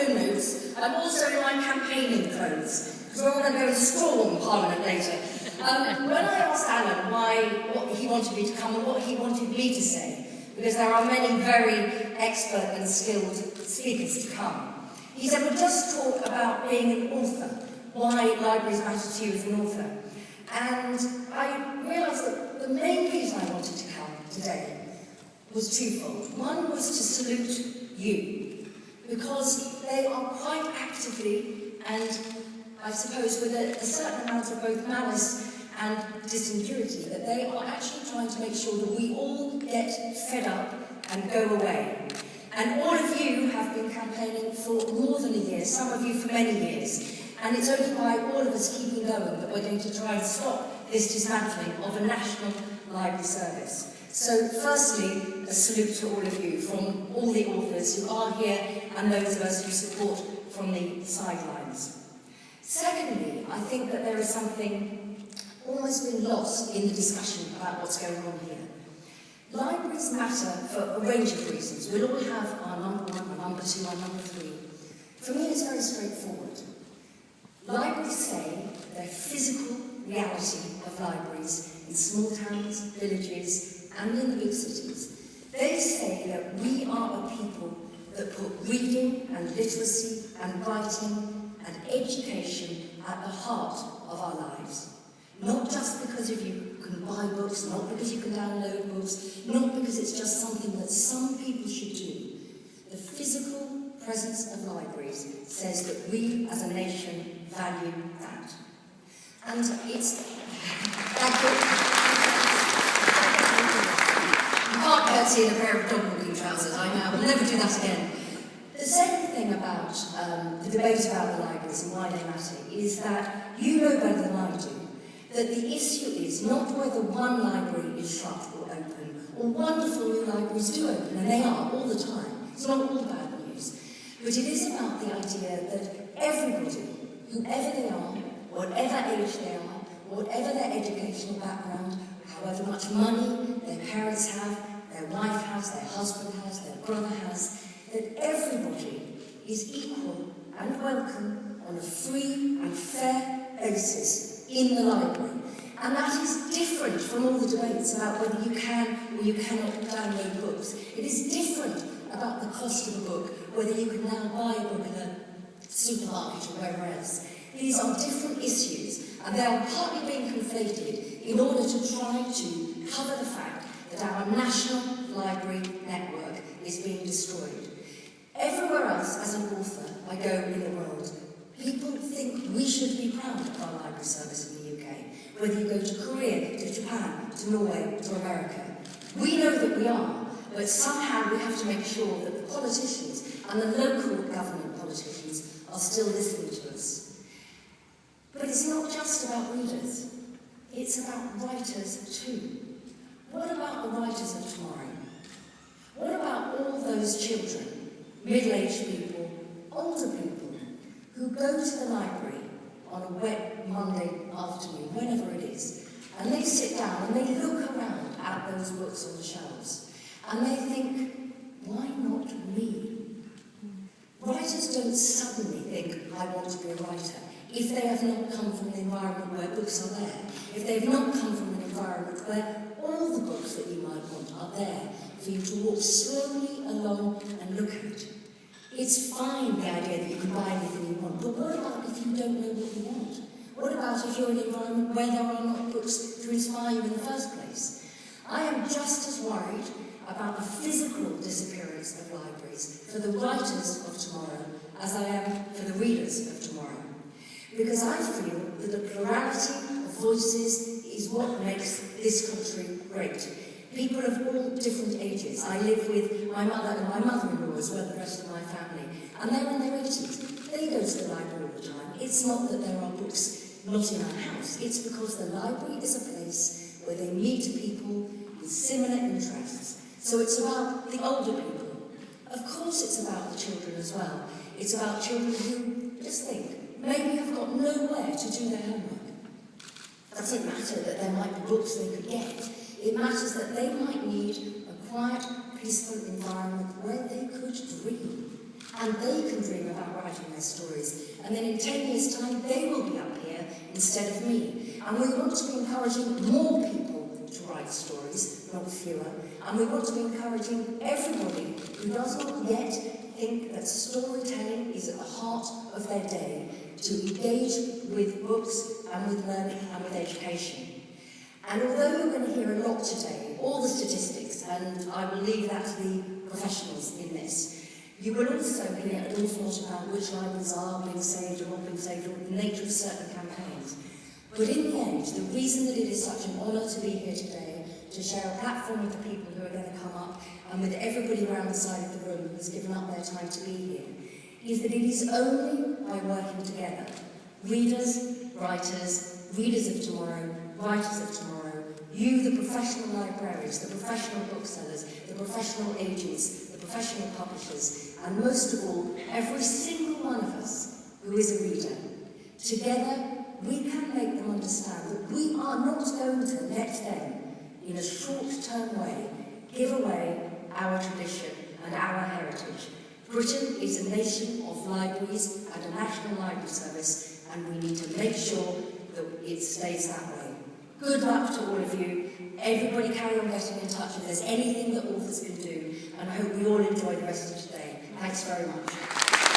own notes, I'm also in my campaigning clothes, because we're all going to go and storm Parliament later. When I asked Alan what he wanted me to come and what he wanted me to say, because there are many very expert and skilled speakers to come, he said, well, just talk about being an author, why libraries matter to you as an author. And I realised that the main reason I wanted to come today was twofold. One was to salute you, because they are quite actively, and I suppose with a certain amount of both malice and disingenuity, that they are actually trying to make sure that we all get fed up and go away. And all of you have been campaigning for more than a year, some of you for many years. And it's only by all of us keeping going that we're going to try and stop this dismantling of a national library service. So firstly, a salute to all of you, from all the authors who are here and those of us who support from the sidelines. Secondly, I think that there is something almost been lost in the discussion about what's going on here. Libraries matter for a range of reasons. We'll all have our number one, our number two, our number three. For me, it's very straightforward. Libraries say the physical reality of libraries in small towns, villages, and in the big cities. They say that we are a people that put reading and literacy and writing and education at the heart of our lives. Not just because you can buy books, not because you can download books, not because it's just something that some people should do. The physical presence of libraries says that we as a nation value that. And it's... You can't curtsy in a pair of dog-walking trousers, I know, we'll never do that again. The second thing about the debate about the libraries and why they matter is that you know better than I do that the issue is not whether one library is shut or open, or wonderful new libraries do open, and they are all the time. It's not all bad news. But it is about the idea that everybody, whoever they are, whatever age they are, whatever their educational background, however much money their parents have, their wife has, their husband has, their brother has, that everybody is equal and welcome on a free and fair basis in the library. And that is different from all the debates about whether you can or you cannot download books. It is different about the cost of a book, whether you can now buy a book in a supermarket or wherever else. These are different issues, and they are partly being conflated in order to try to cover the fact that our national library network is being destroyed. Everywhere else, as an author, I go in the world, people think we should be proud of our library service in the UK. Whether you go to Korea, to Japan, to Norway, to America. We know that we are, but somehow we have to make sure that the politicians and the local government politicians are still listening to us. But it's not just about readers, it's about writers too. What about the writers of tomorrow? What about all those children, middle-aged people, older people, who go to the library on a wet Monday afternoon, whenever it is, and they sit down and they look around at those books on the shelves, and they think, why not me? Writers don't suddenly think, I want to be a writer, if they have not come from an environment where books are there, if they have not come from an environment where all the books that you might want are there for you to walk slowly along and look at. It's fine, the idea that you can buy anything you want, but what about if you don't know what you want? What about if you're in an environment where there are not books to inspire you in the first place? I am just as worried about the physical disappearance of libraries for the writers of tomorrow as I am for the readers of tomorrow. Because I feel that the plurality of voices is what makes this country great. People of all different ages. I live with my mother and my mother-in-law as well, the rest of my family, and they're in their 80s. They go to the library all the time. It's not that there are books not in our house. It's because the library is a place where they meet people with similar interests. So it's about the older people. Of course it's about the children as well. It's about children who, just think, maybe have got nowhere to do their homework. It doesn't matter that there might be books they could get. It matters that they might need a quiet, peaceful environment where they could dream. And they can dream about writing their stories. And then in 10 years' time, they will be up here instead of me. And we want to be encouraging more people to write stories, not fewer. And we want to be encouraging everybody who does not yet think that storytelling is at the heart of their day to engage with books and with learning and with education. And although you're going to hear a lot today, all the statistics, and I will leave that to the professionals in this, you will also hear an awful lot about which libraries are being saved or not being saved, or the nature of certain campaigns. But in the end, the reason that it is such an honour to be here today, to share a platform with the people who are going to come up, and with everybody around the side of the room who's given up their time to be here, is that it is only by working together, readers, writers, readers of tomorrow, writers of tomorrow, you, the professional librarians, the professional booksellers, the professional agents, the professional publishers, and most of all, every single one of us who is a reader. Together, we can make them understand that we are not going to let them, in a short-term way, give away our tradition and our heritage. Britain is a nation of libraries and a national library service, and we need to make sure that it stays that way. Good luck to all of you. Everybody carry on getting in touch if there's anything that authors can do, and I hope we all enjoy the rest of today. Thanks very much.